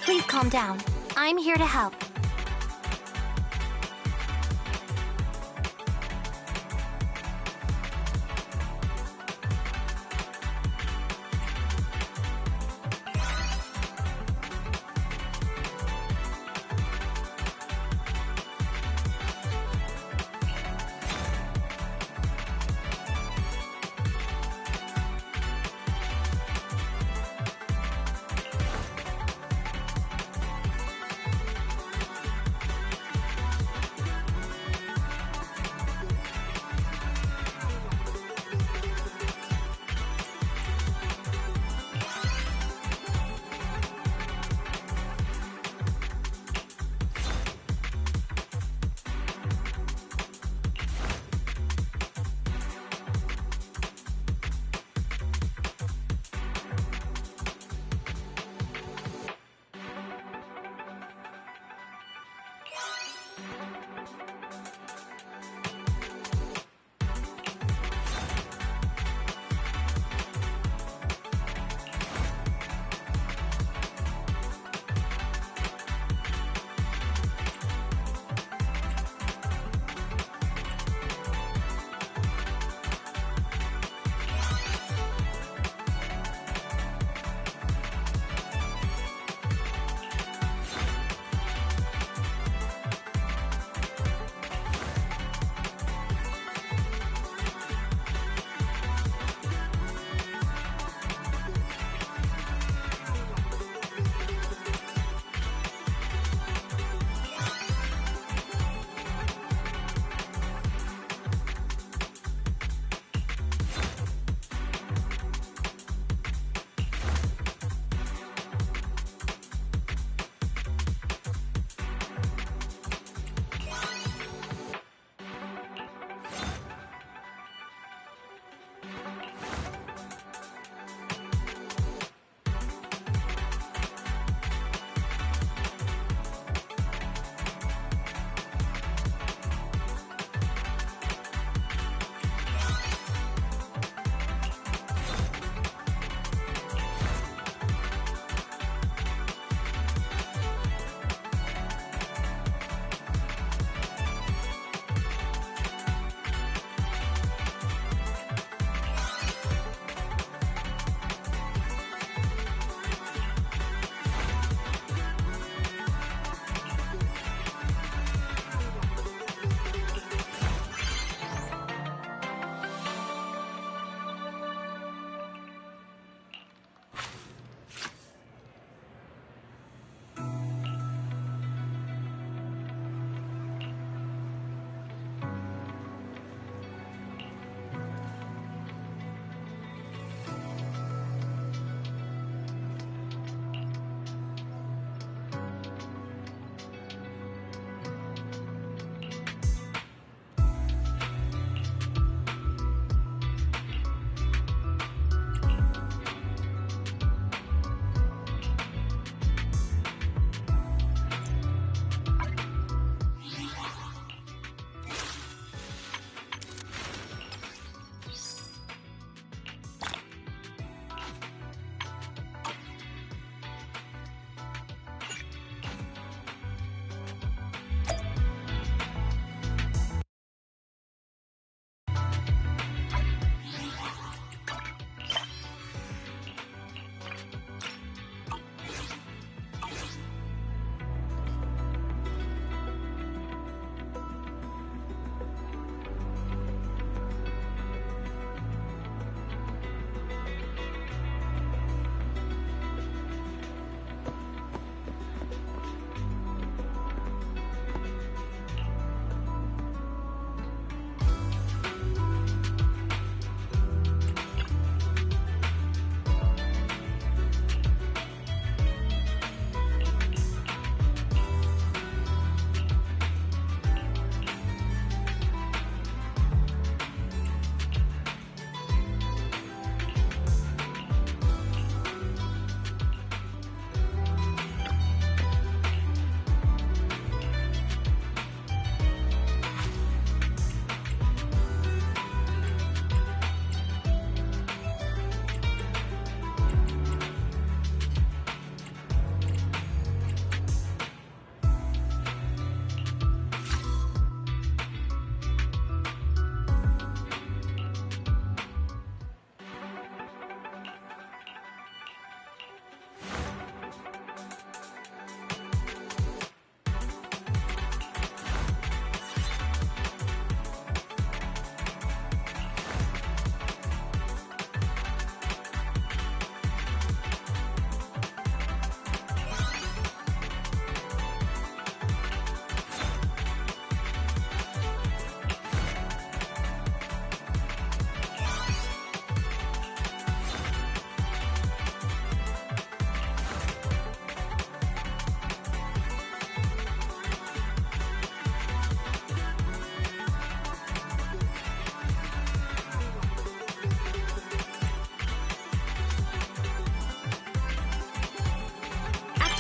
Please calm down. I'm here to help.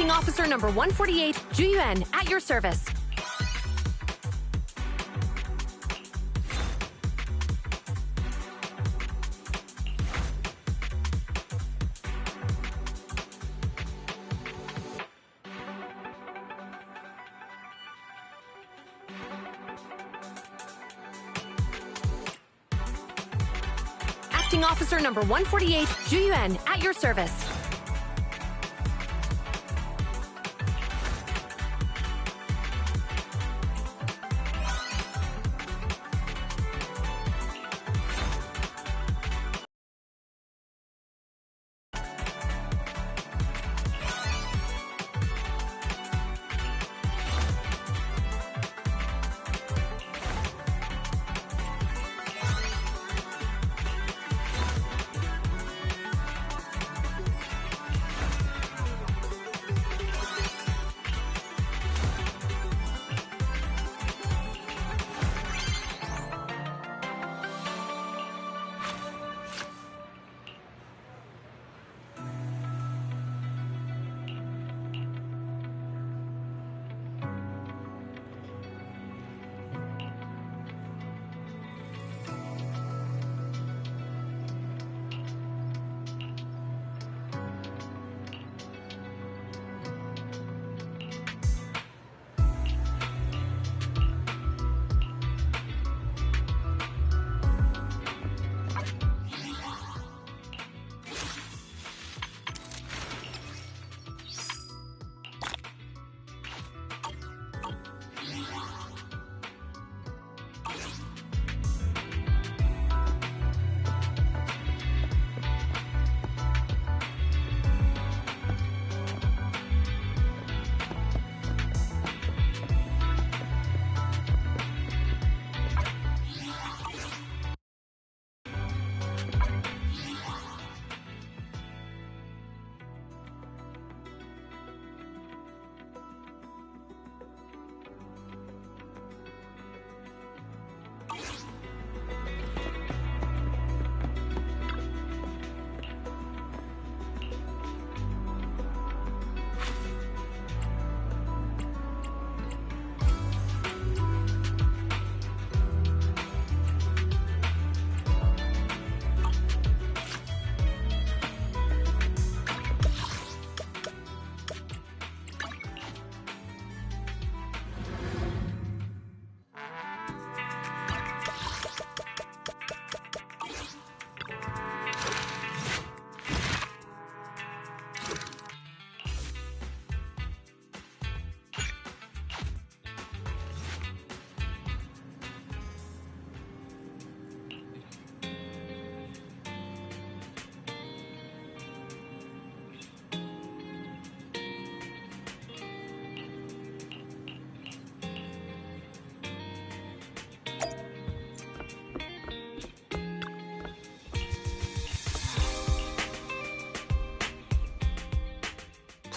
Acting Officer number 148, Ju Yuan, at your service. Acting Officer number 148, Ju Yuan, at your service.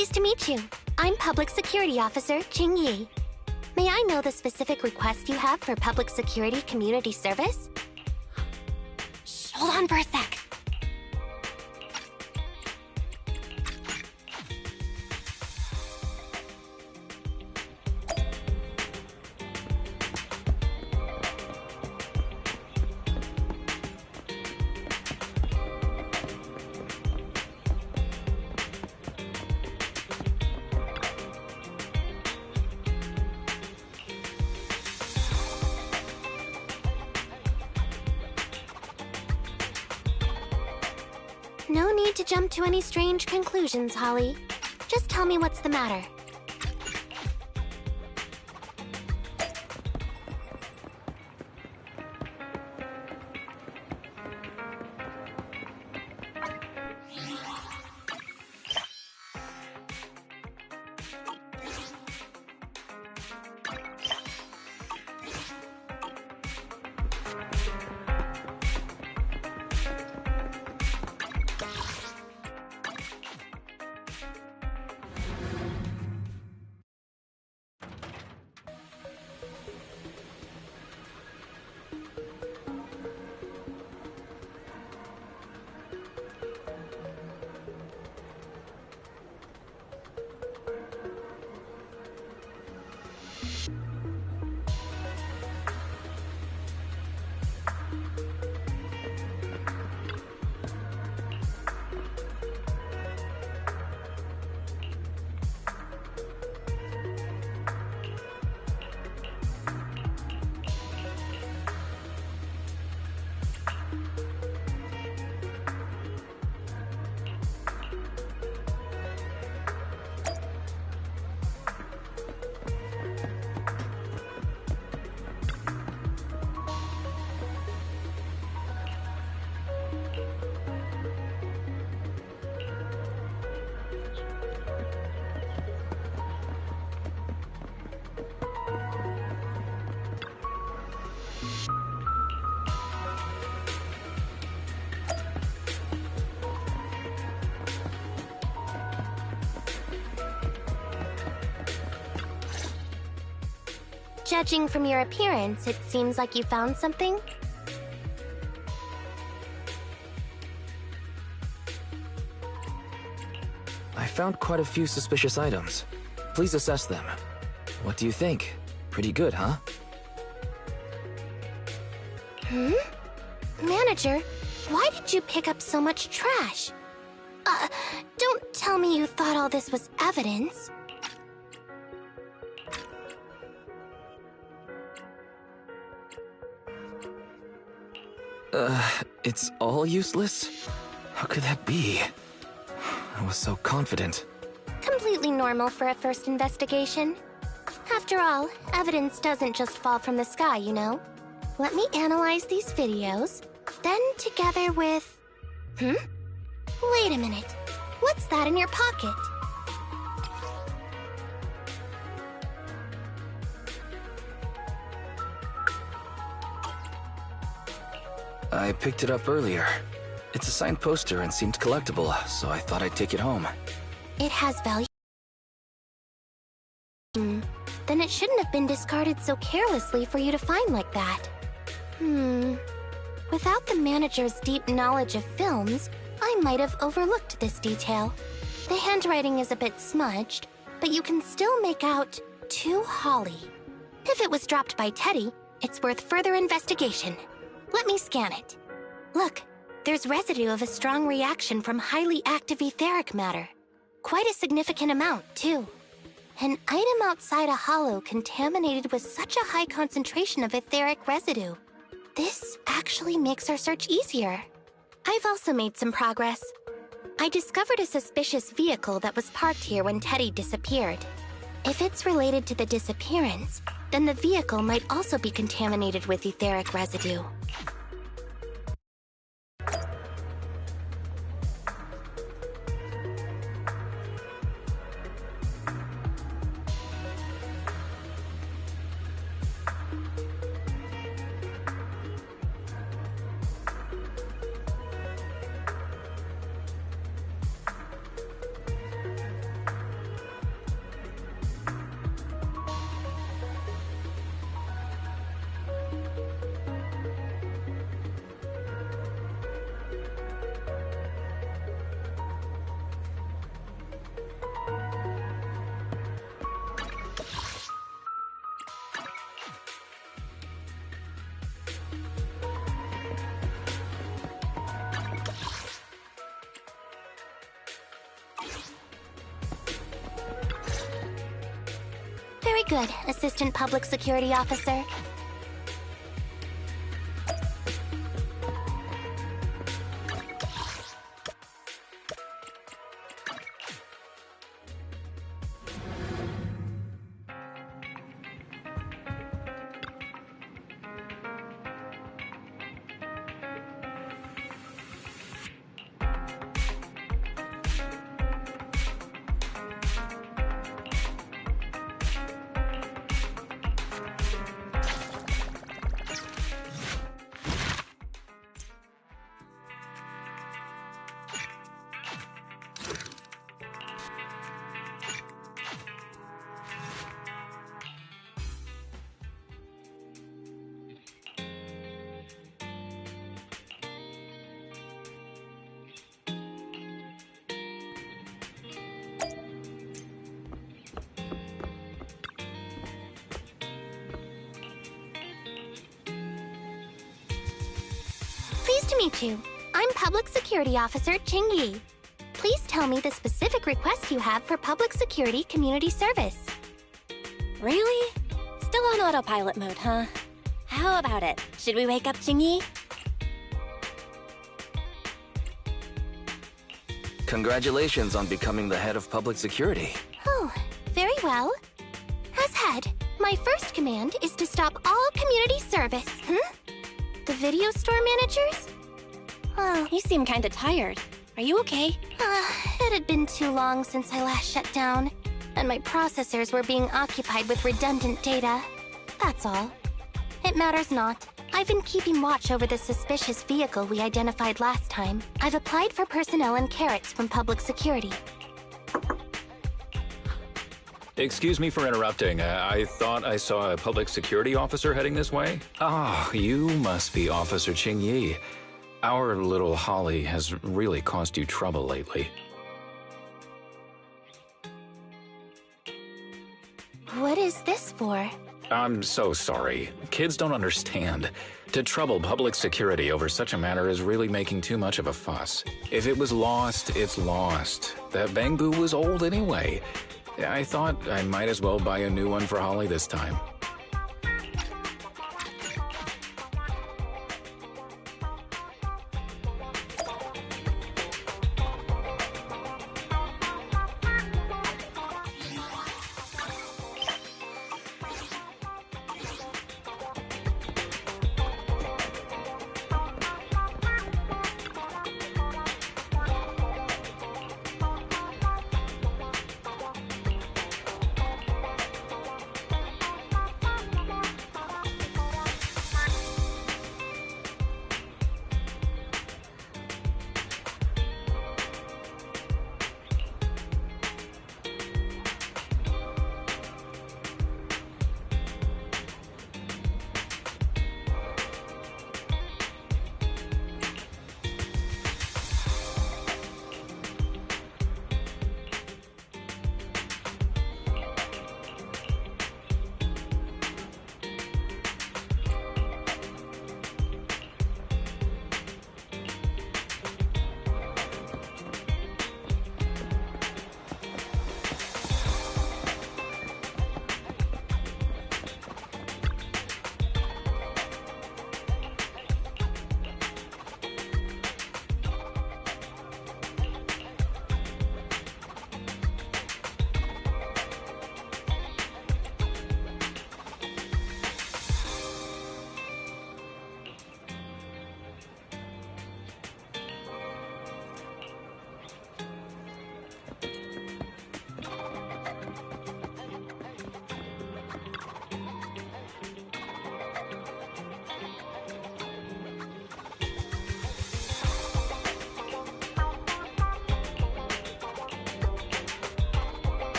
Pleased to meet you. I'm Public Security Officer Jing Yi. May I know the specific request you have for Public Security Community Service? Shh, hold on for a sec. No need to jump to any strange conclusions, Holly. Just tell me what's the matter. Judging from your appearance, it seems like you found something. I found quite a few suspicious items. Please assess them. What do you think? Pretty good, huh? Manager, why did you pick up so much trash? Don't tell me you thought all this was evidence. It's all useless? How could that be? I was so confident. Completely normal for a first investigation. After all, evidence doesn't just fall from the sky, you know? Let me analyze these videos, then together with... Wait a minute. What's that in your pocket? I picked it up earlier. It's a signed poster and seemed collectible, so I thought I'd take it home. It has value. Then it shouldn't have been discarded so carelessly for you to find like that. Without the manager's deep knowledge of films, I might have overlooked this detail. The handwriting is a bit smudged, but you can still make out "To Holly." If it was dropped by Teddy, it's worth further investigation. Let me scan it. Look, there's residue of a strong reaction from highly active etheric matter. Quite a significant amount, too. An item outside a hollow contaminated with such a high concentration of etheric residue. This actually makes our search easier. I've also made some progress. I discovered a suspicious vehicle that was parked here when Teddy disappeared. If it's related to the disappearance, then the vehicle might also be contaminated with etheric residue. Very good, Assistant Public Security Officer. Pleased to meet you. I'm Public Security Officer Ching Yi. Please tell me the specific request you have for public security community service. Really? Still on autopilot mode, huh? How about it? Should we wake up Jingyi? Congratulations on becoming the head of public security. Oh, very well. As head, my first command is to stop all community service. The video store managers? Oh, You seem kinda tired. Are you okay? it had been too long since I last shut down, and my processors were being occupied with redundant data. That's all. It matters not. I've been keeping watch over the suspicious vehicle we identified last time. I've applied for personnel and carrots from public security. Excuse me for interrupting. I thought I saw a public security officer heading this way. Ah, you must be Officer Ching Yi. Our little Holly has really caused you trouble lately. What is this for? I'm so sorry. Kids don't understand. To trouble public security over such a matter is really making too much of a fuss. If it was lost, it's lost. That bamboo was old anyway. I thought I might as well buy a new one for Holly this time.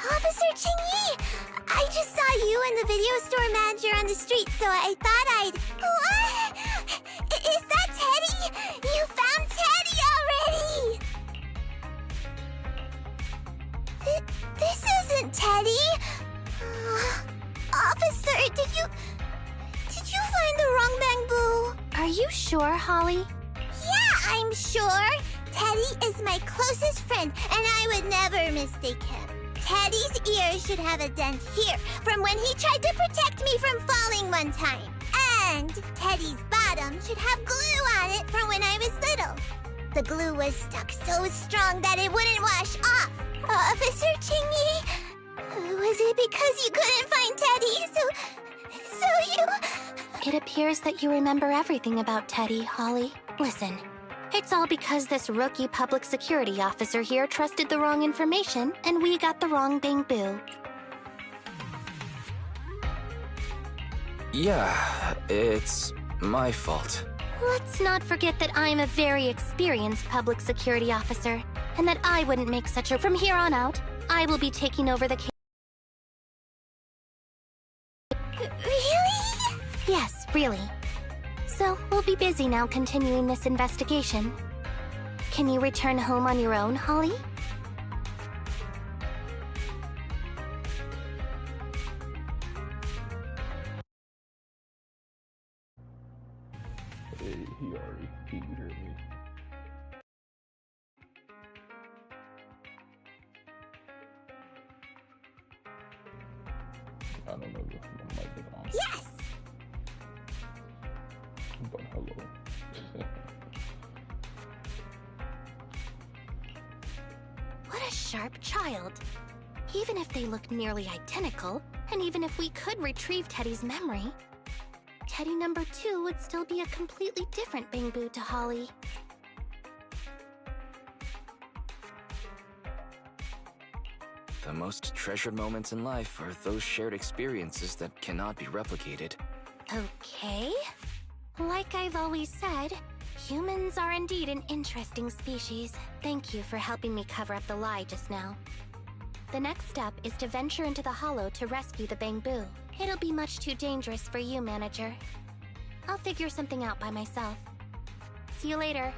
Officer Ching-Yi! I just saw you and the video store manager on the street, so I thought I'd... What? Is that Teddy? You found Teddy already! This isn't Teddy! Officer, did you find the wrong bamboo? Are you sure, Holly? Yeah, I'm sure! Teddy is my closest friend, and I would never mistake him. Teddy's ear should have a dent here from when he tried to protect me from falling one time. And Teddy's bottom should have glue on it from when I was little. The glue was stuck so strong that it wouldn't wash off. Officer Ching-Yi, was it because you couldn't find Teddy, so you... It appears that you remember everything about Teddy, Holly. Listen. It's all because this rookie public security officer here trusted the wrong information, and we got the wrong bamboo. Yeah, it's my fault. Let's not forget that I'm a very experienced public security officer, and that I wouldn't make such a... From here on out, I will be taking over the case. Really? Yes, really. So, we'll be busy now continuing this investigation. Can you return home on your own, Holly? Hey, Hiyari, can you hear me? I don't know if the mic is on. Yes! But hello. What a sharp child. Even if they look nearly identical, and even if we could retrieve Teddy's memory, Teddy number 2 would still be a completely different Bangbu to Holly. The most treasured moments in life are those shared experiences that cannot be replicated. Okay. Like I've always said, humans are indeed an interesting species. Thank you for helping me cover up the lie just now. The next step is to venture into the hollow to rescue the Bangbu. It'll be much too dangerous for you, Manager. I'll figure something out by myself. See you later.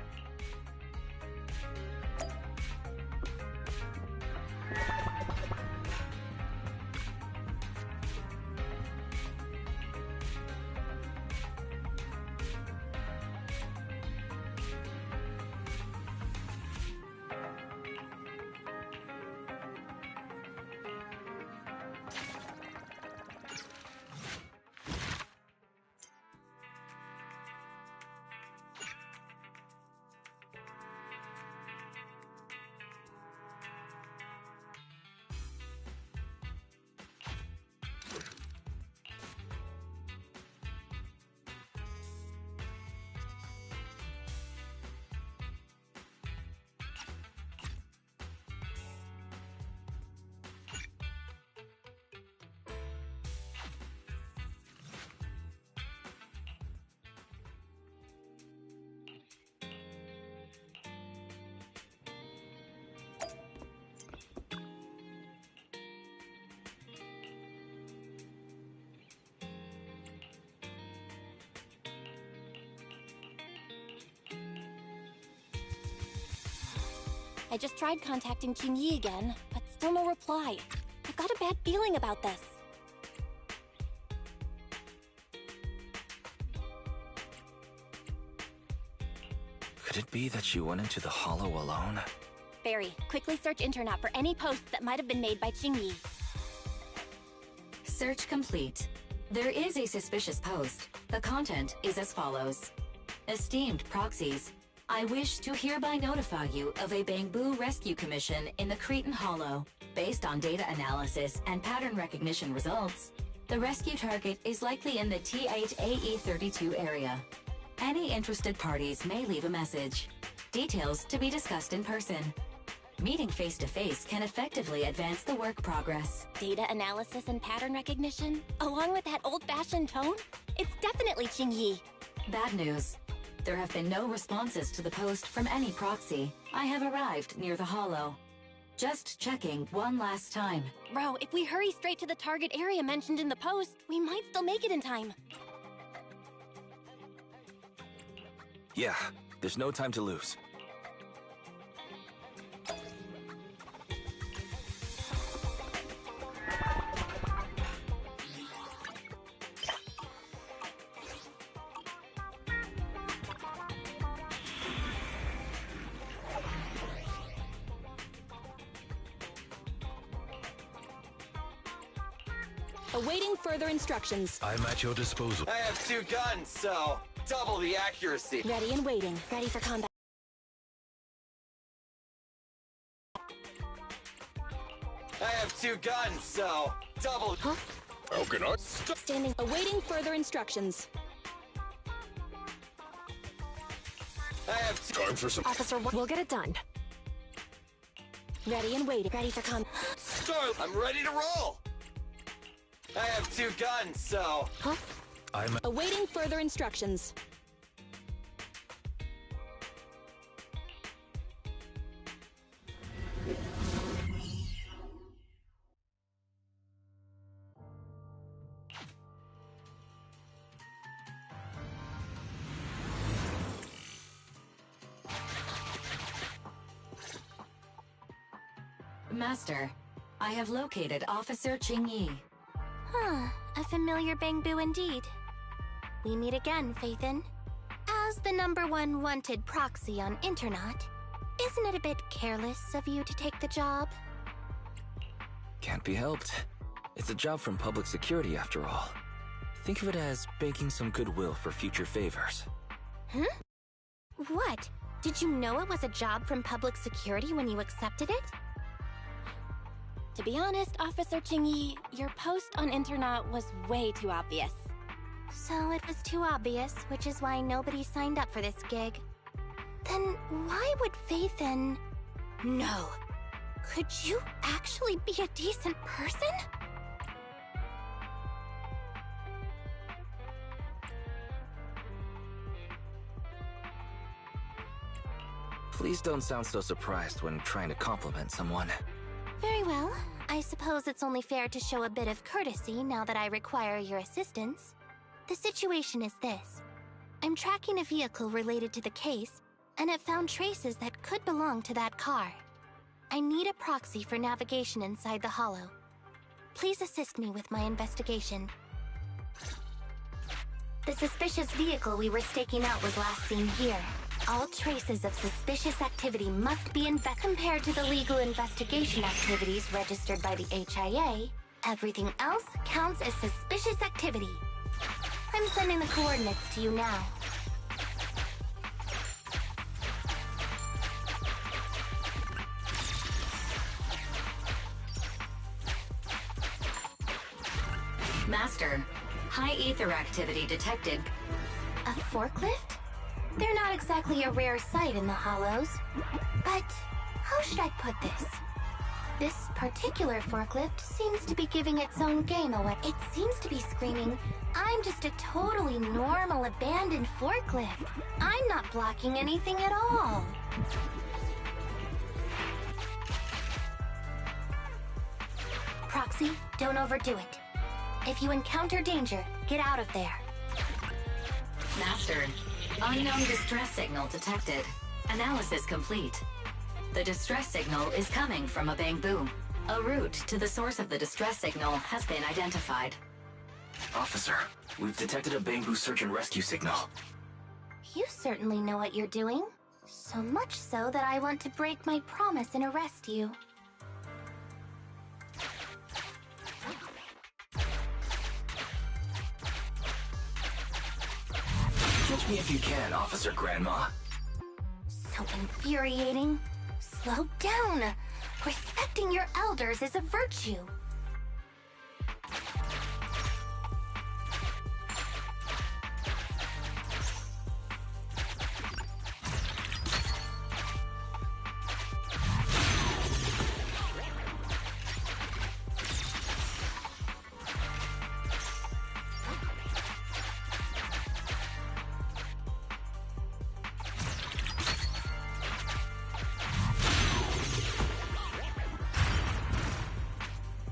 I just tried contacting Qingyi again, but still no reply. I've got a bad feeling about this. Could it be that she went into the hollow alone? Barry, quickly search internet for any posts that might have been made by Qingyi. Search complete. There is a suspicious post. The content is as follows. Esteemed proxies, I wish to hereby notify you of a Bangbu rescue commission in the Cretan Hollow. Based on data analysis and pattern recognition results, the rescue target is likely in the T8AE32 area. Any interested parties may leave a message. Details to be discussed in person. Meeting face-to-face can effectively advance the work progress. Data analysis and pattern recognition? Along with that old-fashioned tone? It's definitely Qingyi. Bad news. There have been no responses to the post from any proxy. I have arrived near the hollow. Just checking one last time. Bro, if we hurry straight to the target area mentioned in the post, we might still make it in time. Yeah, there's no time to lose. Awaiting further instructions. I'm at your disposal. I have 2 guns, so double the accuracy. Ready and waiting. Ready for combat. I have 2 guns, so double. Huh? How can I? Standing. Awaiting further instructions. I have 2. Time for some. Officer, we'll get it done. Ready and waiting. Ready for combat. Start. I'm ready to roll. I have 2 guns, so. Huh? I'm. Awaiting further instructions. Master, I have located Officer Qingyi. Huh, a familiar Bangbu indeed. We meet again, Faithin. As the #1 wanted proxy on Internet, isn't it a bit careless of you to take the job? Can't be helped. It's a job from public security after all. Think of it as banking some goodwill for future favors. Huh? What? Did you know it was a job from public security when you accepted it? To be honest, Officer Ching-yi, your post on Internaut was way too obvious. So it was too obvious, which is why nobody signed up for this gig. Then why would Faith and... No. Could you actually be a decent person? Please don't sound so surprised when trying to compliment someone. Very well. I suppose it's only fair to show a bit of courtesy now that I require your assistance. The situation is this. I'm tracking a vehicle related to the case, and it found traces that could belong to that car. I need a proxy for navigation inside the hollow. Please assist me with my investigation. The suspicious vehicle we were staking out was last seen here. All traces of suspicious activity must be compared to the legal investigation activities registered by the HIA. Everything else counts as suspicious activity. I'm sending the coordinates to you now. Master, high ether activity detected. A forklift? They're not exactly a rare sight in the Hollows. But how should I put this? This particular forklift seems to be giving its own game away. It seems to be screaming, "I'm just a totally normal abandoned forklift. I'm not blocking anything at all." Proxy, don't overdo it. If you encounter danger, get out of there. Master, unknown distress signal detected. Analysis complete. The distress signal is coming from a bamboo. A route to the source of the distress signal has been identified. Officer, we've detected a bamboo search and rescue signal. You certainly know what you're doing. So much so that I want to break my promise and arrest you. Catch me if you can, Officer Grandma. So infuriating. Slow down. Respecting your elders is a virtue.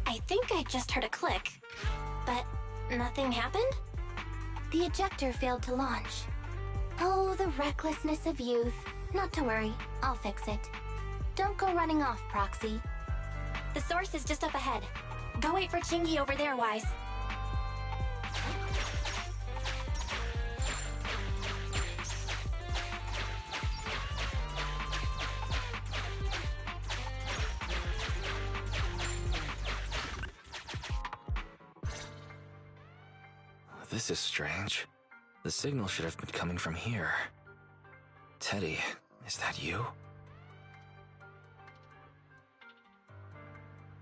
I think I just heard a click. But nothing happened? The ejector failed to launch. Oh, the recklessness of youth. Not to worry, I'll fix it. Don't go running off, Proxy. The source is just up ahead. Go wait for Chingy over there, Wise. This is strange. The signal should have been coming from here. Teddy, is that you?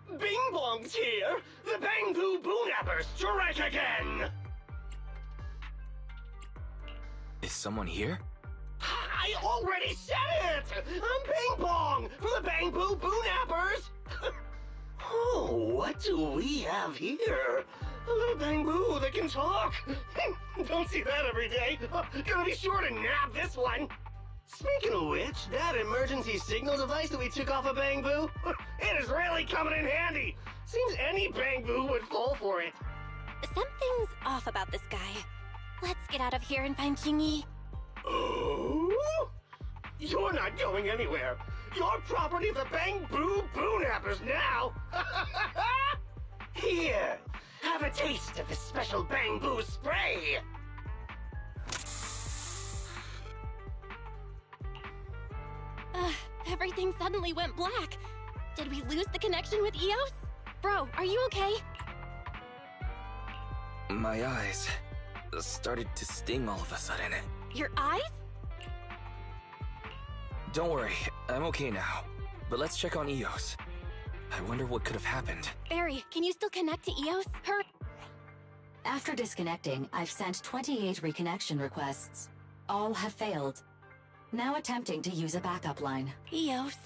Bing Bong's here! The Bamboo Boonappers strike again! Is someone here? I already said it! I'm Bing Bong from the Bamboo Boonappers! Oh, what do we have here? A little bamboo that can talk! Don't see that every day! Gonna be sure to nab this one! Speaking of which, that emergency signal device that we took off of Bamboo, it is really coming in handy! Seems any Bamboo would fall for it. Something's off about this guy. Let's get out of here and find Chingy. Oh? You're not going anywhere. You're property of the Bamboo Boonappers now. Here, have a taste of this special bamboo spray. Everything suddenly went black. Did we lose the connection with Eos? Bro, are you okay? My eyes started to sting all of a sudden. Your eyes? Don't worry, I'm okay now. But let's check on Eos. I wonder what could have happened. Barry, can you still connect to Eos? Hurry! After disconnecting, I've sent 28 reconnection requests. All have failed. Now attempting to use a backup line. Eos.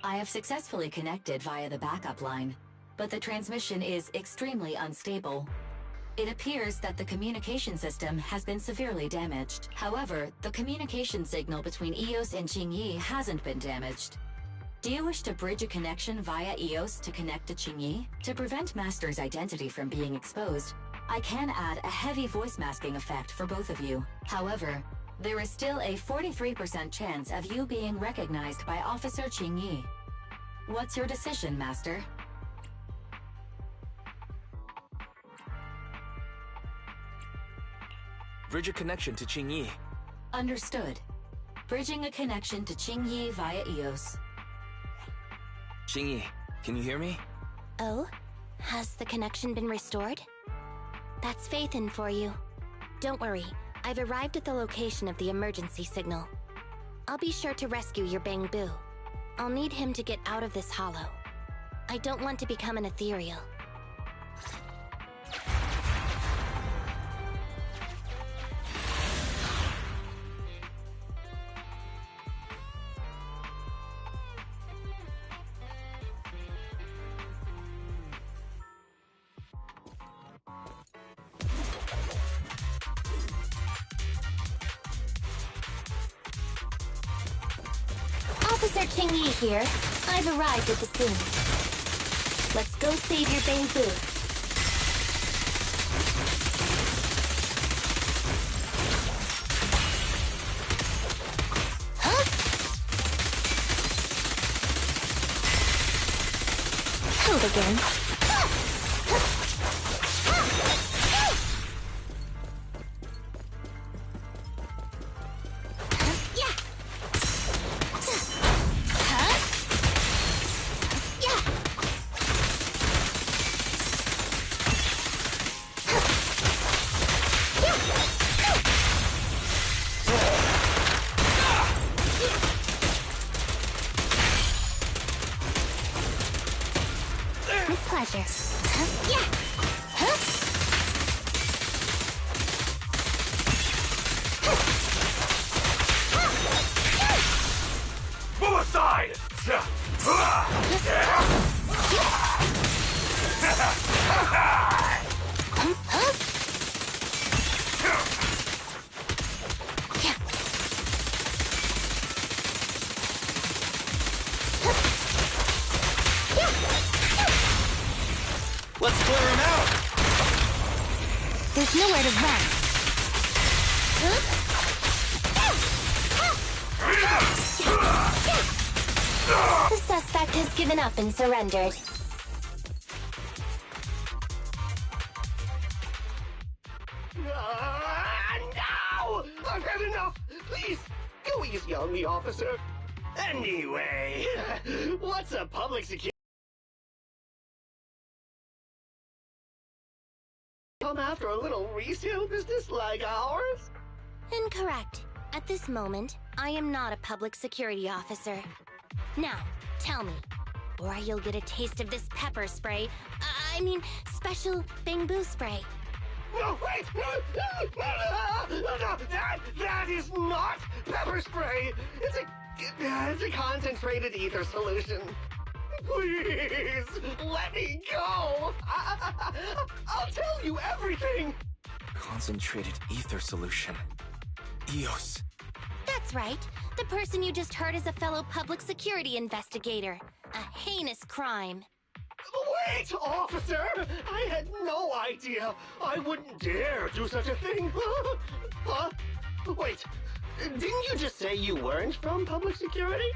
I have successfully connected via the backup line, but the transmission is extremely unstable. It appears that the communication system has been severely damaged. However, the communication signal between Eos and Qingyi hasn't been damaged. Do you wish to bridge a connection via Eos to connect to Qingyi? To prevent Master's identity from being exposed, I can add a heavy voice masking effect for both of you. However, there is still a 43% chance of you being recognized by Officer Qingyi. What's your decision, Master? Bridge a connection to Qingyi. Understood. Bridging a connection to Qingyi via Eos. Qingyi, can you hear me? Oh? Has the connection been restored? That's Faithin for you. Don't worry, I've arrived at the location of the emergency signal. I'll be sure to rescue your Bangbu. I'll need him to get out of this hollow. I don't want to become an ethereal. Officer Qingyi here. I've arrived at the scene. Let's go save your Bangbu. Huh? Hold again. With pleasure. Yeah. Move aside! Let's clear him out! There's nowhere to run. The suspect has given up and surrendered. No! I've had enough! Please, go easy on me, officer. Anyway, what's a public security? Come after a little resale business like ours? Incorrect. At this moment, I am not a public security officer. Now, tell me, or you'll get a taste of this pepper spray. I mean, special Bangbu spray. No, wait! No, that is not pepper spray! It's a concentrated ether solution. Please, let me go! I'll tell you everything! Concentrated ether solution. Eos. That's right. The person you just heard is a fellow public security investigator. A heinous crime. Wait, officer! I had no idea! I wouldn't dare do such a thing! Huh? Wait, didn't you just say you weren't from public security?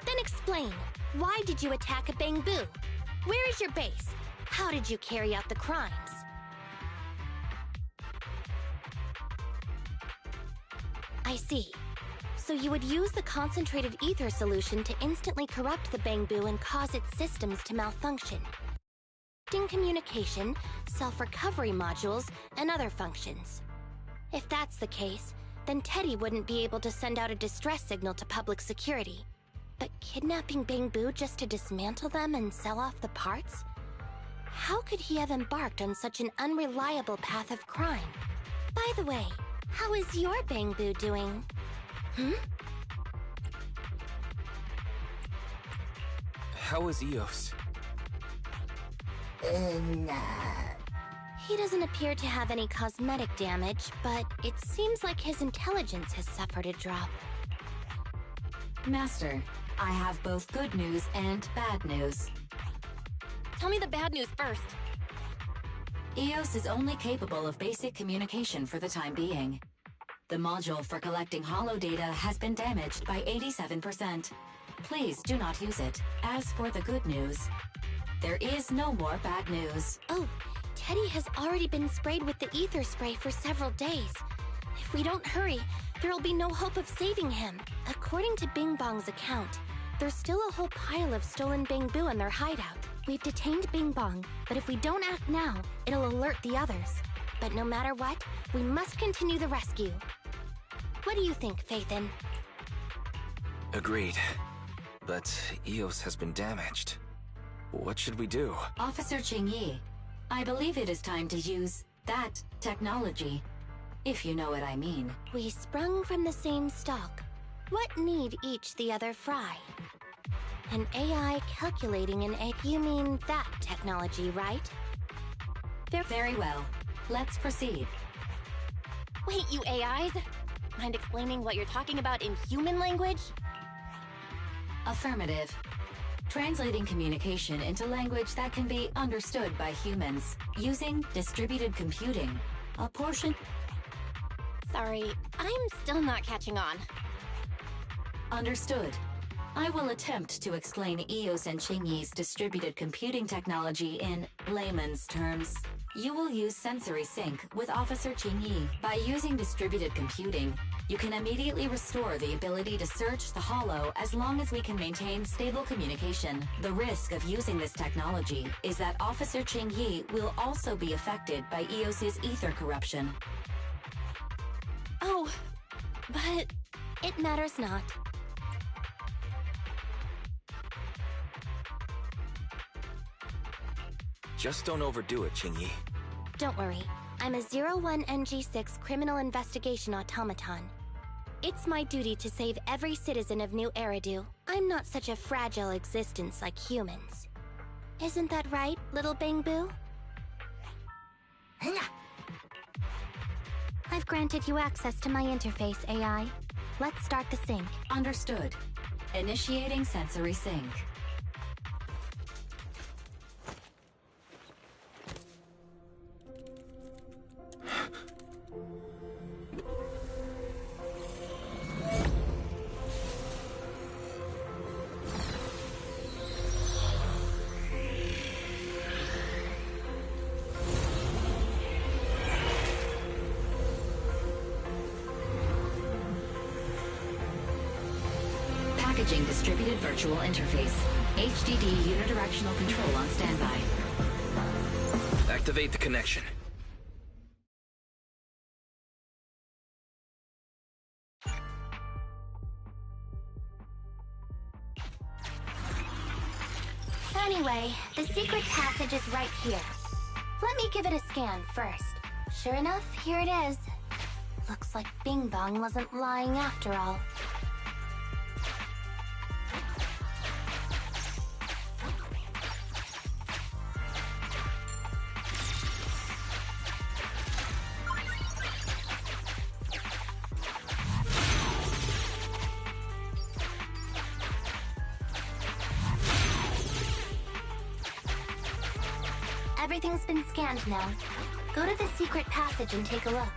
Then explain. Why did you attack a Bangbu? Where is your base? How did you carry out the crimes? I see. So you would use the concentrated ether solution to instantly corrupt the Bangbu and cause its systems to malfunction. collecting communication, self-recovery modules, and other functions. If that's the case, then Teddy wouldn't be able to send out a distress signal to public security. But kidnapping Bangbu just to dismantle them and sell off the parts? How could he have embarked on such an unreliable path of crime? By the way, how is your Bangbu doing? How is Eos? He doesn't appear to have any cosmetic damage, but it seems like his intelligence has suffered a drop. Master, I have both good news and bad news. Tell me the bad news first. Eos is only capable of basic communication for the time being. The module for collecting holo data has been damaged by 87%. Please do not use it. As for the good news, there is no more bad news. Oh, Teddy has already been sprayed with the ether spray for several days. If we don't hurry, there will be no hope of saving him. According to Bing Bong's account, there's still a whole pile of stolen Bangbu in their hideout. We've detained Bing Bong, but if we don't act now, it'll alert the others. But no matter what, we must continue the rescue. What do you think, Faithin? Agreed. But Eos has been damaged. What should we do? Officer Qingyi, I believe it is time to use that technology, if you know what I mean. We sprung from the same stalk. What need each the other fry? An AI calculating an egg. You mean that technology, right? Very well. Let's proceed. Wait, you AIs? Mind explaining what you're talking about in human language? Affirmative. Translating communication into language that can be understood by humans, using distributed computing. A portion... Sorry, I'm still not catching on. Understood. I will attempt to explain Eos and Qingyi's distributed computing technology in layman's terms. You will use sensory sync with Officer Qingyi. By using distributed computing, you can immediately restore the ability to search the holo as long as we can maintain stable communication. The risk of using this technology is that Officer Qingyi will also be affected by Eos's ether corruption. Oh, but... It matters not. Just don't overdo it, Qingyi. Don't worry. I'm a 01NG6 criminal investigation automaton. It's my duty to save every citizen of New Eridu. I'm not such a fragile existence like humans. Isn't that right, little Bangbu? I've granted you access to my interface, AI. Let's start the sync. Understood. Initiating sensory sync. Packaging distributed virtual interface. HDD unidirectional control on standby. Activate the connection. Anyway, the secret passage is right here. Let me give it a scan first. Sure enough, here it is. Looks like Bing Bong wasn't lying after all. Everything's been scanned now. Go to the secret passage and take a look.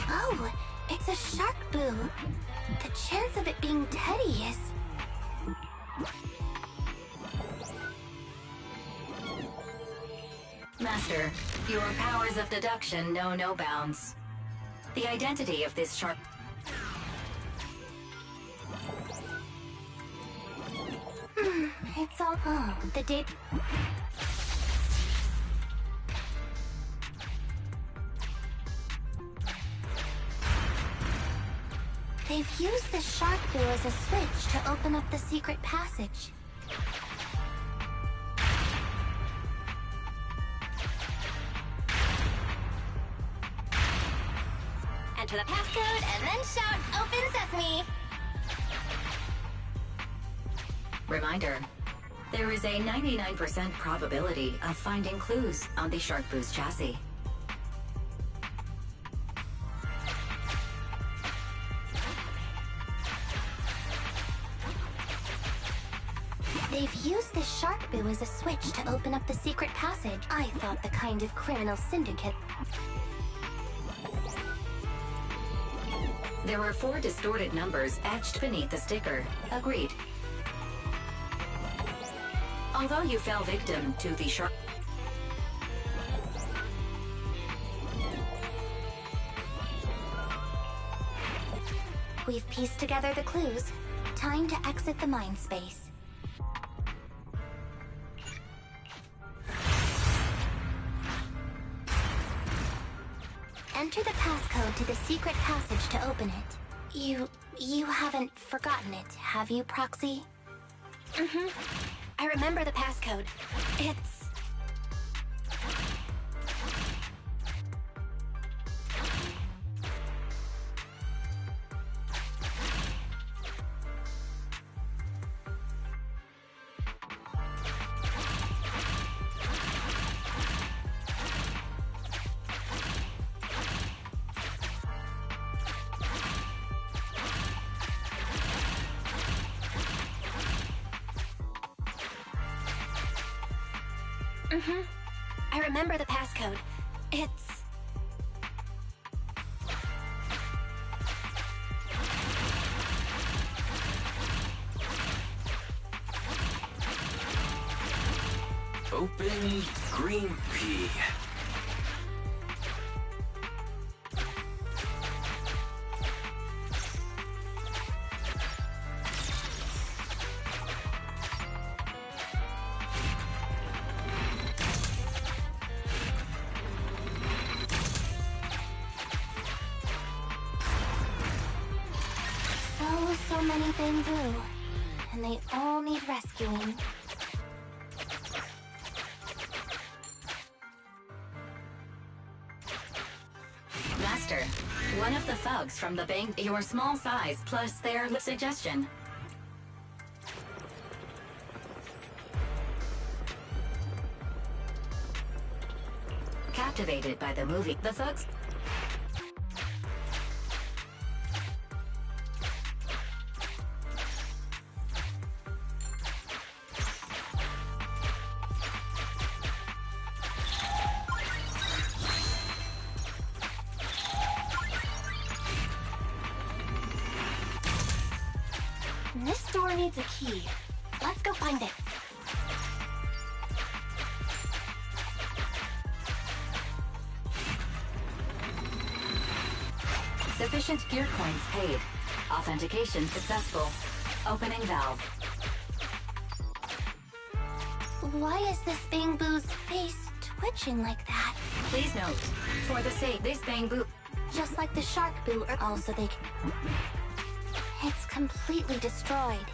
Oh, it's a shark boo. The chance of it being Teddy is... Master, your powers of deduction know no bounds. The identity of this shark... It's all... Oh, the date... They've used the shark boo as a switch to open up the secret passage. Enter the passcode and then shout, "Open Sesame!" Reminder, there is a 99% probability of finding clues on the Shark Boo's chassis. They've used the shark boo as a switch to open up the secret passage. I thought the kind of criminal syndicate... There are 4 distorted numbers etched beneath the sticker. Agreed. Although you fell victim to the shark... We've pieced together the clues. Time to exit the mind space. Enter the passcode to the secret passage to open it. You haven't forgotten it, have you, Proxy? Mm-hmm. I remember the passcode. It's... Mm-hmm. I remember the passcode. It's... Open green pea. So many bamboo, and they all need rescuing. Master, one of the thugs from the bank, your small size plus their suggestion. Captivated by the movie, the thugs... This door needs a key. Let's go find it. Sufficient gear coins paid. Authentication successful. Opening valve. Why is this bamboo's face twitching like that? Please note, for the sake this bamboo... Just like the shark boo, also they... It's completely destroyed.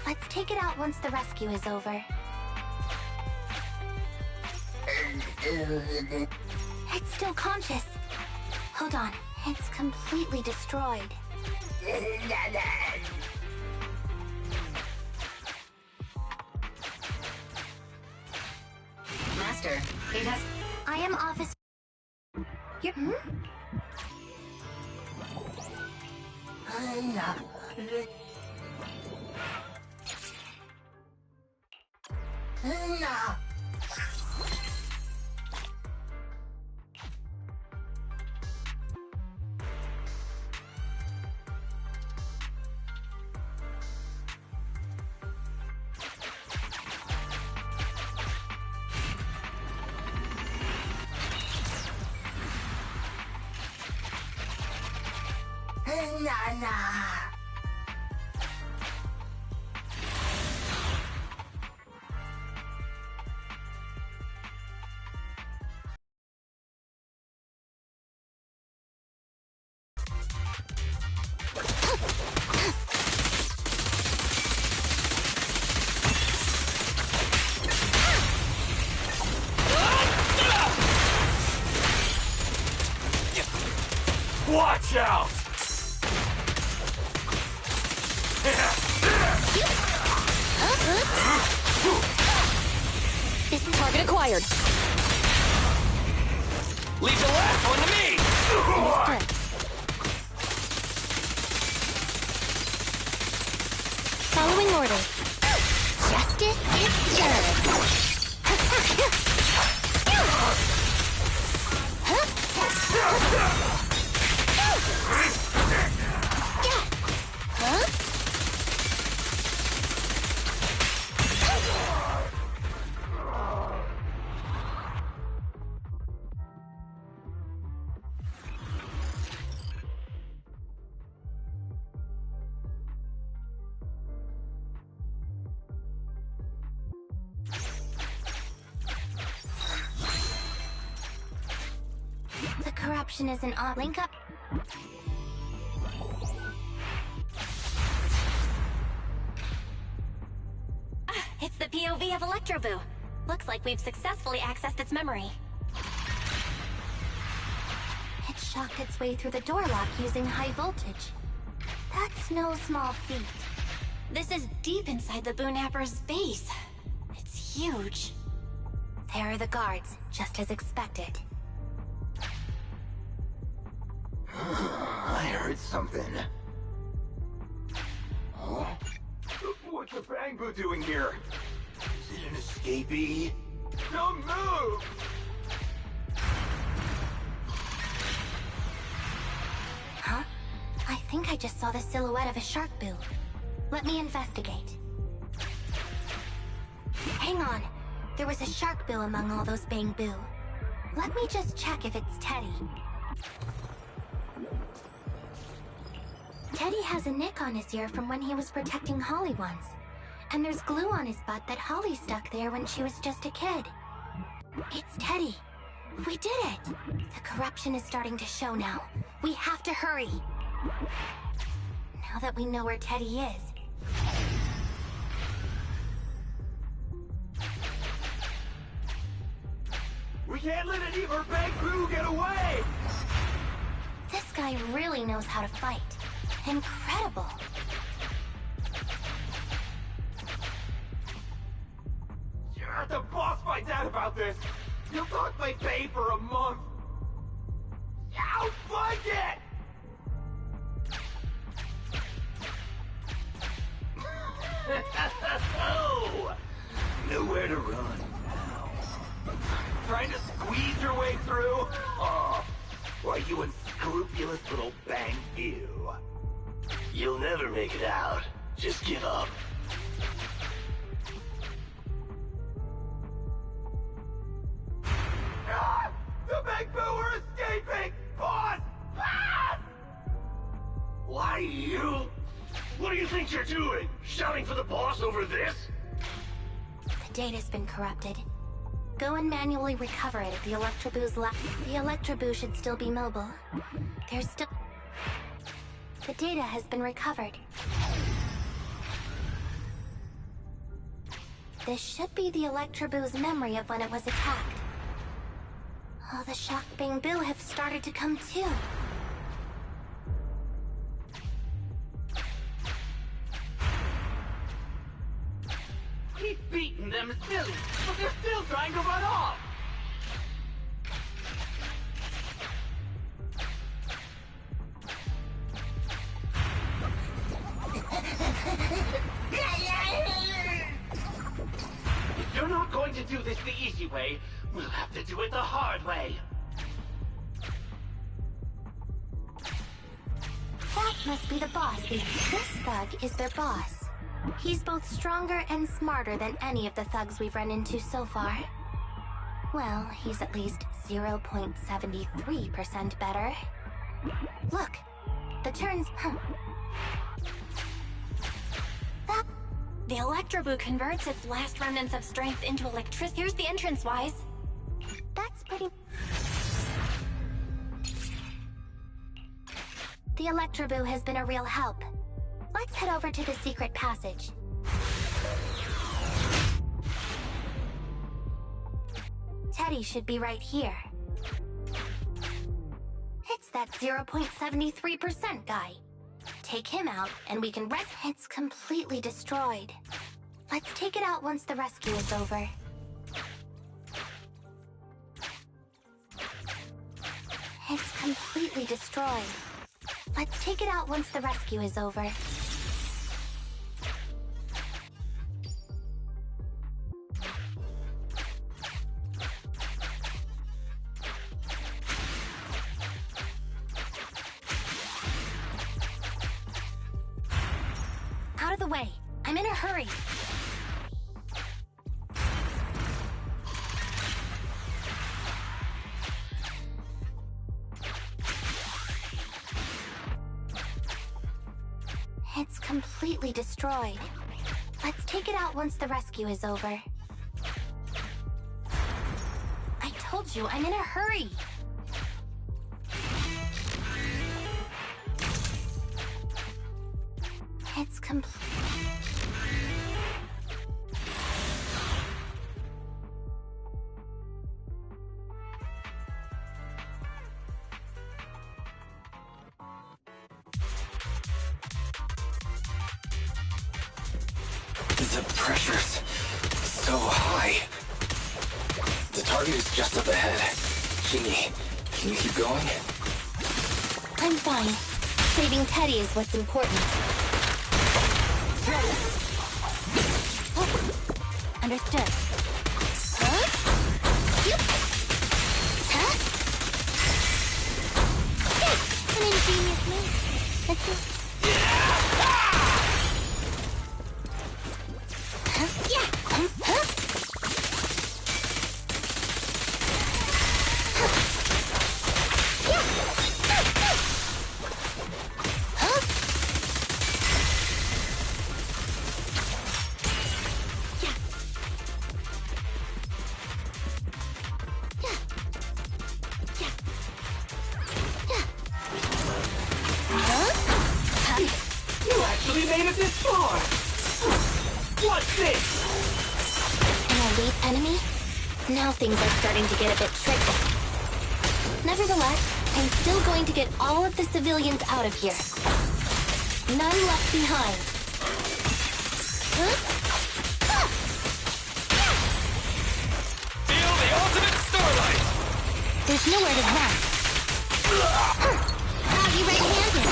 Let's take it out once the rescue is over. It's still conscious. Hold on. It's completely destroyed. Master, it has... I am Officer... You're... Watch out! This is target acquired. Leave the last one to me! Understood. Following orders. Justice is served. The corruption isn't on. Link up. It's the POV of Electroboo. Looks like we've successfully accessed its memory. It shocked its way through the door lock using high voltage. That's no small feat. This is deep inside the Boonapper's base. It's huge. There are the guards, just as expected. I heard something. Huh? What's the Bangbu doing here? Is it an escapee? Don't move! Huh? I think I just saw the silhouette of a shark boo. Let me investigate. Hang on. There was a shark boo among all those Bangbu. Let me just check if it's Teddy. Teddy has a nick on his ear from when he was protecting Holly once. And there's glue on his butt that Holly stuck there when she was just a kid. It's Teddy. We did it! The corruption is starting to show now. We have to hurry. Now that we know where Teddy is. We can't let any of our Bangbu get away! This guy really knows how to fight. Incredible. Yeah, the boss finds out about this. He'll talk my pay for a month. I'll find it! Nowhere to run now. Trying to squeeze your way through? Oh, why, you unscrupulous little Bangbu. You'll never make it out. Just give up. Ah! The Bangbu are escaping! Boss! Ah! Why, you? What do you think you're doing? Shouting for the boss over this? The data's been corrupted. Go and manually recover it if the Electroboo's The Electroboo should still be mobile. There's still... The data has been recovered. This should be the Electroboo's memory of when it was attacked. All the shocked Bangbu have started to come too. We've beaten them silly, but they're still trying to run off! If you're not going to do this the easy way, we'll have to do it the hard way. That must be the boss. This thug is their boss. He's both stronger and smarter than any of the thugs we've run into so far. Well, he's at least 0.73% better. Look, The turns... The Electroboo converts its last remnants of strength into electricity. Here's the entrance, Wise. That's pretty... The Electroboo has been a real help. Let's head over to the secret passage. Teddy should be right here. It's that 0.73% guy. Take him out, and we can rest. It's completely destroyed. Let's take it out once the rescue is over. It's completely destroyed. Let's take it out once the rescue is over. Out of the way. I'm in a hurry. It's completely destroyed. Let's take it out once the rescue is over. I told you, I'm in a hurry. It's complete. The pressure's so high. The target is just up ahead. Shingy, can you keep going? I'm fine. Saving Teddy is what's important. Ready? Oh. Understood. Huh? Yep. Huh? Yeah, an ingenious move. Let's see. You actually made it this far! What's this? An elite enemy? Now things are starting to get a bit tricky. Nevertheless, I'm still going to get all of the civilians out of here. None left behind. Huh? Feel the ultimate starlight! There's nowhere to run. How you right-handed?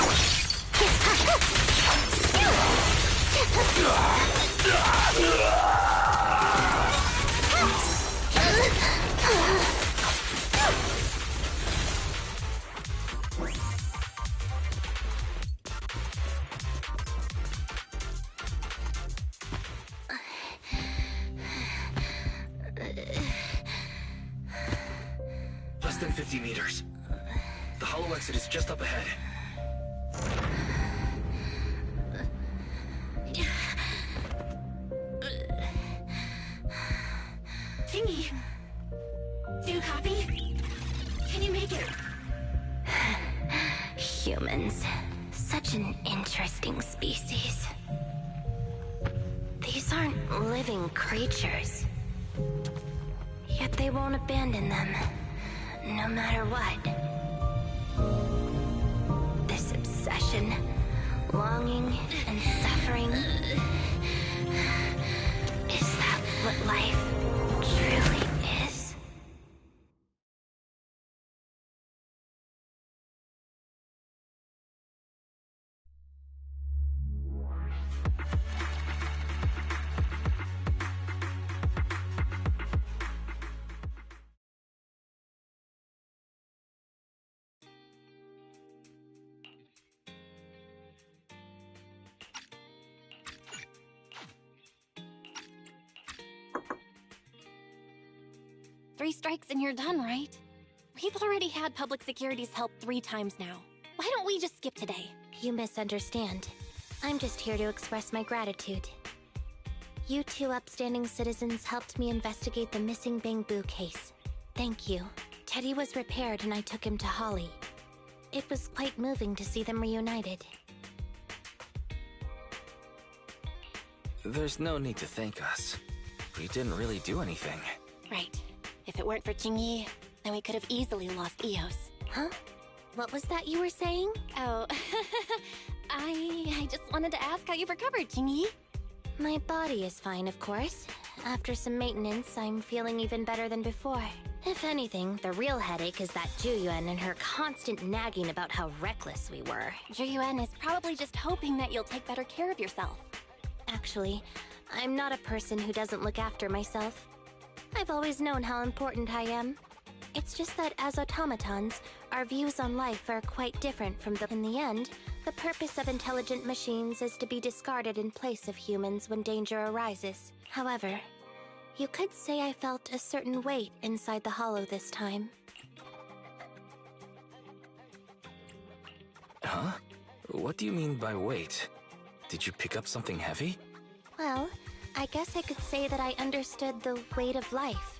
Less than 50 meters. The hollow exit is just up ahead. Chingy! Do you copy? Can you make it? Humans. Such an interesting species. These aren't living creatures. Yet they won't abandon them, no matter what. This obsession, longing, and suffering. Is that what life truly is? Three strikes and you're done, right? We've already had public security's help 3 times now. Why don't we just skip today? You misunderstand. I'm just here to express my gratitude. You two upstanding citizens helped me investigate the missing Bangbu case. Thank you. Teddy was repaired and I took him to Holly. It was quite moving to see them reunited. There's no need to thank us. We didn't really do anything. Right. If it weren't for Jingyi, then we could have easily lost Eos. Huh? What was that you were saying? Oh, I just wanted to ask how you've recovered, Jingyi. My body is fine, of course. After some maintenance, I'm feeling even better than before. If anything, the real headache is that Juyuan and her constant nagging about how reckless we were. Juyuan is probably just hoping that you'll take better care of yourself. Actually, I'm not a person who doesn't look after myself. I've always known how important I am. It's just that as automatons, our views on life are quite different from the... In the end, the purpose of intelligent machines is to be discarded in place of humans when danger arises. However, you could say I felt a certain weight inside the hollow this time. Huh? What do you mean by weight? Did you pick up something heavy? Well, I guess I could say that I understood the weight of life.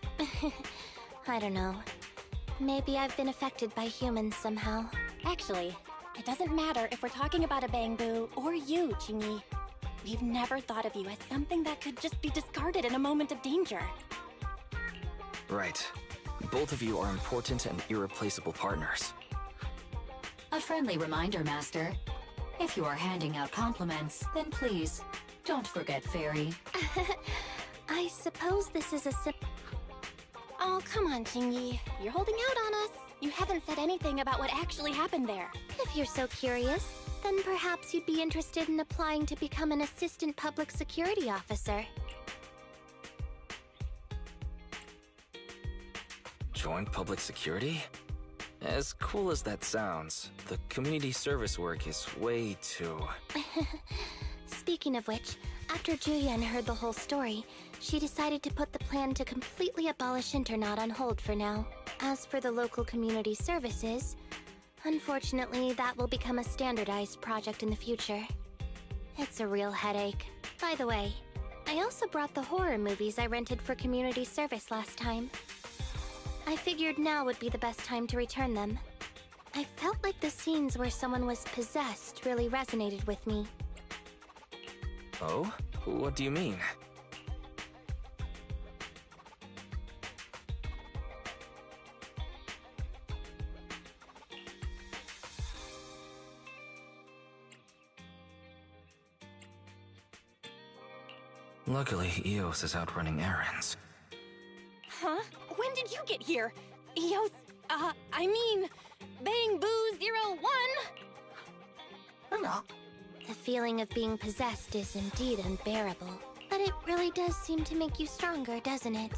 I don't know. Maybe I've been affected by humans somehow. Actually, it doesn't matter if we're talking about a Bangbu or you, Jingyi. We've never thought of you as something that could just be discarded in a moment of danger. Right. Both of you are important and irreplaceable partners. A friendly reminder, Master. If you are handing out compliments, then please, don't forget Fairy. I suppose this is a Oh, come on, Jingyi. You're holding out on us. You haven't said anything about what actually happened there. If you're so curious, then perhaps you'd be interested in applying to become an assistant public security officer. Join public security? As cool as that sounds, the community service work is way too... Speaking of which, after Julian heard the whole story, she decided to put the plan to completely abolish Internat on hold for now. As for the local community services, unfortunately, that will become a standardized project in the future. It's a real headache. By the way, I also brought the horror movies I rented for community service last time. I figured now would be the best time to return them. I felt like the scenes where someone was possessed really resonated with me. Oh? What do you mean? Luckily, Eos is out running errands. Huh? When did you get here? Eos, I mean, Bangbu 01? Hello. The feeling of being possessed is indeed unbearable. But it really does seem to make you stronger, doesn't it?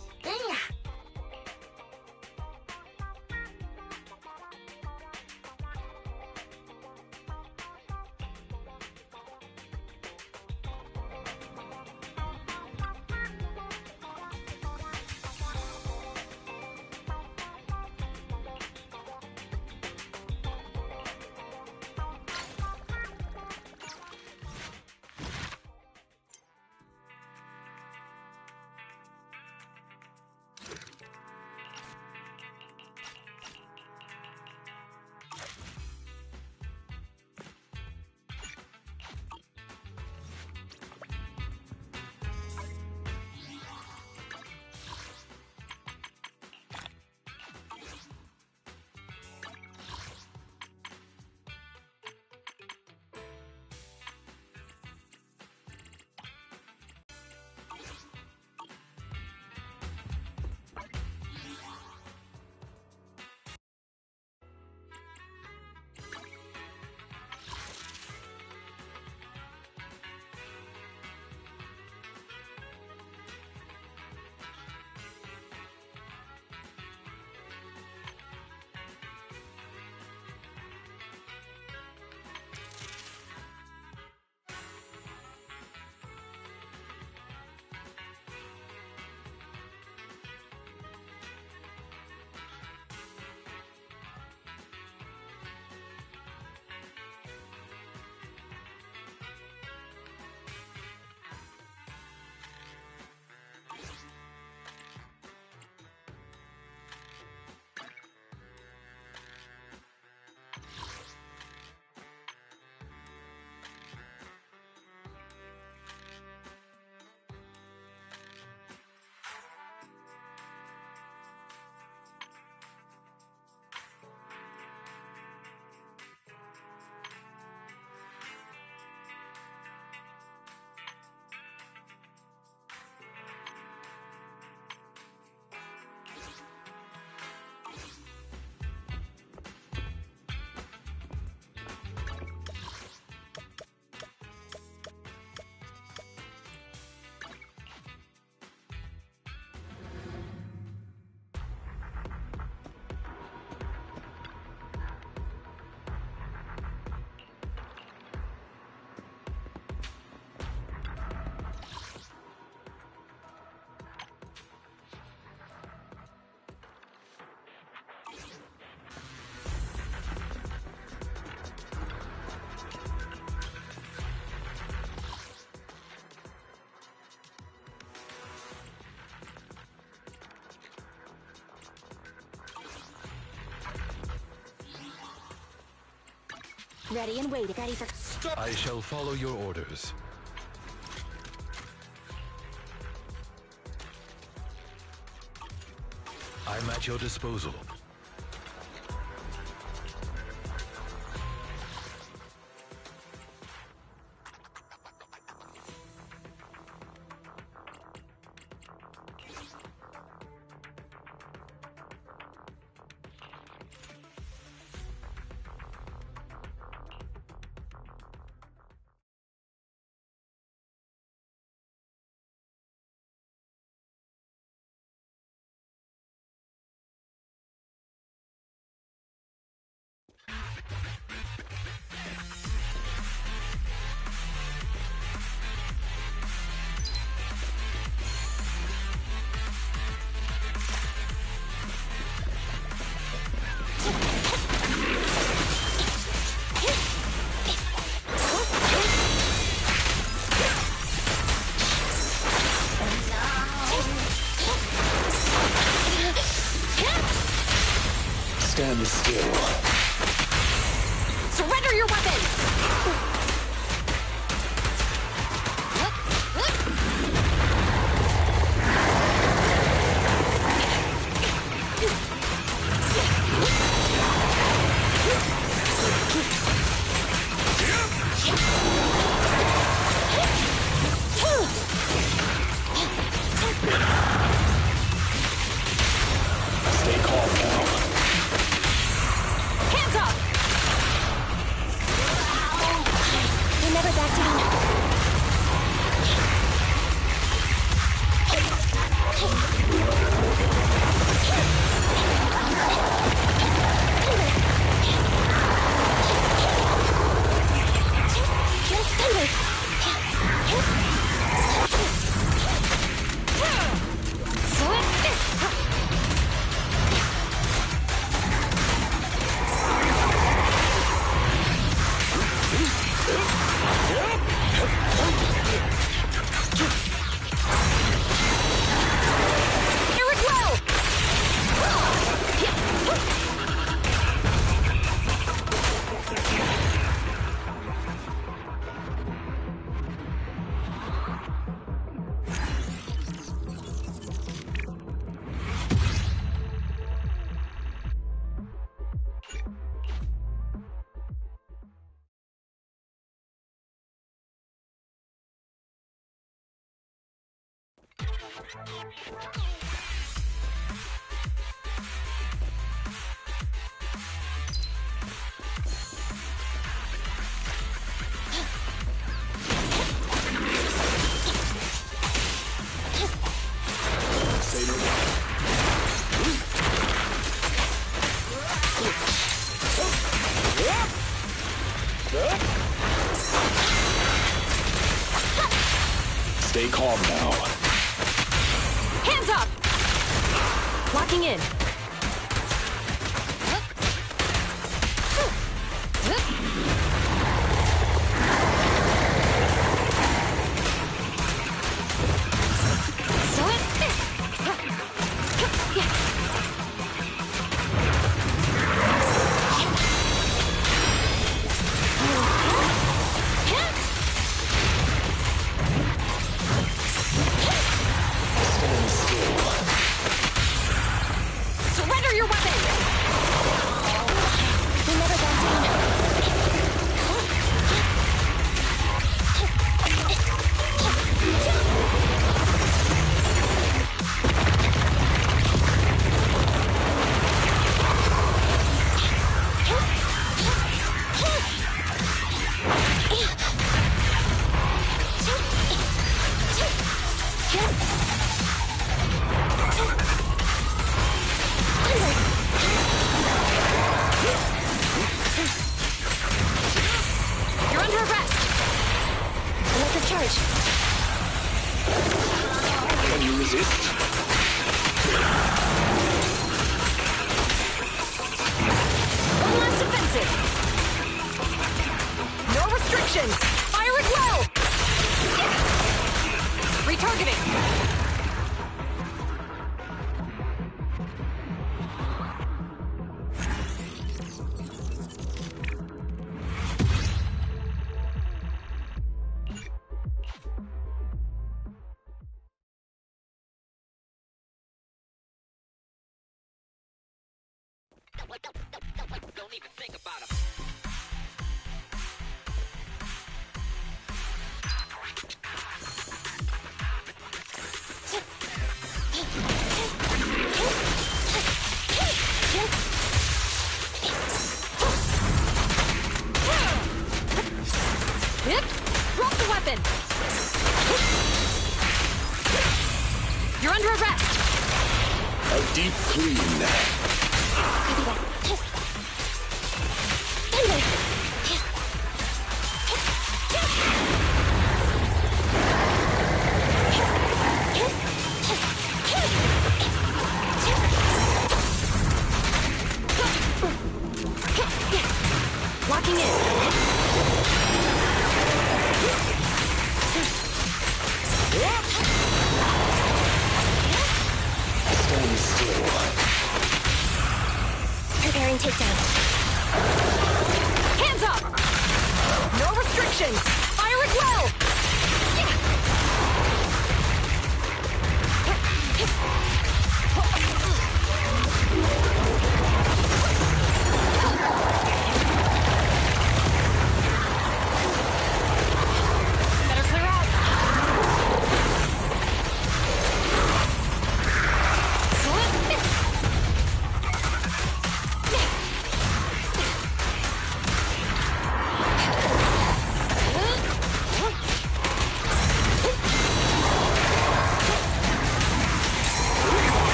Ready and waiting. Ready for... I shall follow your orders. I'm at your disposal. Stand still. Surrender your weapon! Stay calm now. Hands up! They never back down. Stay calm now. Hands up! Locking in. Stand still. Surrender your weapon! They never back down. You're under arrest! Electric charge. Can you resist? One last offensive! No restrictions! Fire at will! Retargeting! even think about him. Drop the weapon! You're under arrest! A deep clean. Locking in. Stand still. Preparing takedown. Hands up! No restrictions! Fire at will! Better clear out.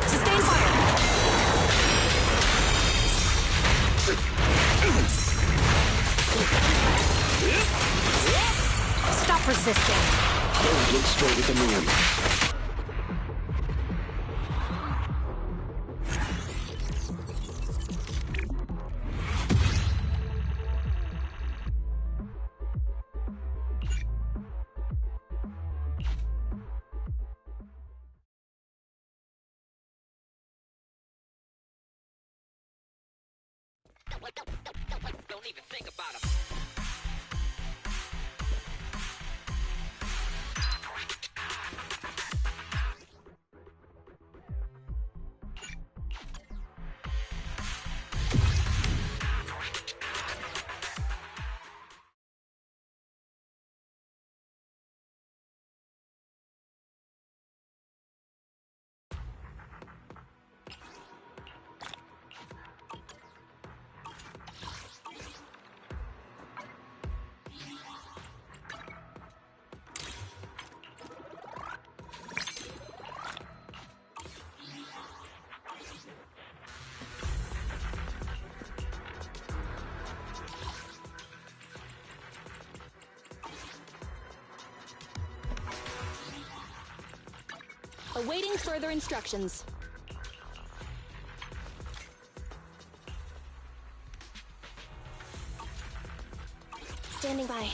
Sustain fire! Stop resisting. Don't look straight at the moon. Don't even think about him. Awaiting further instructions. Standing by.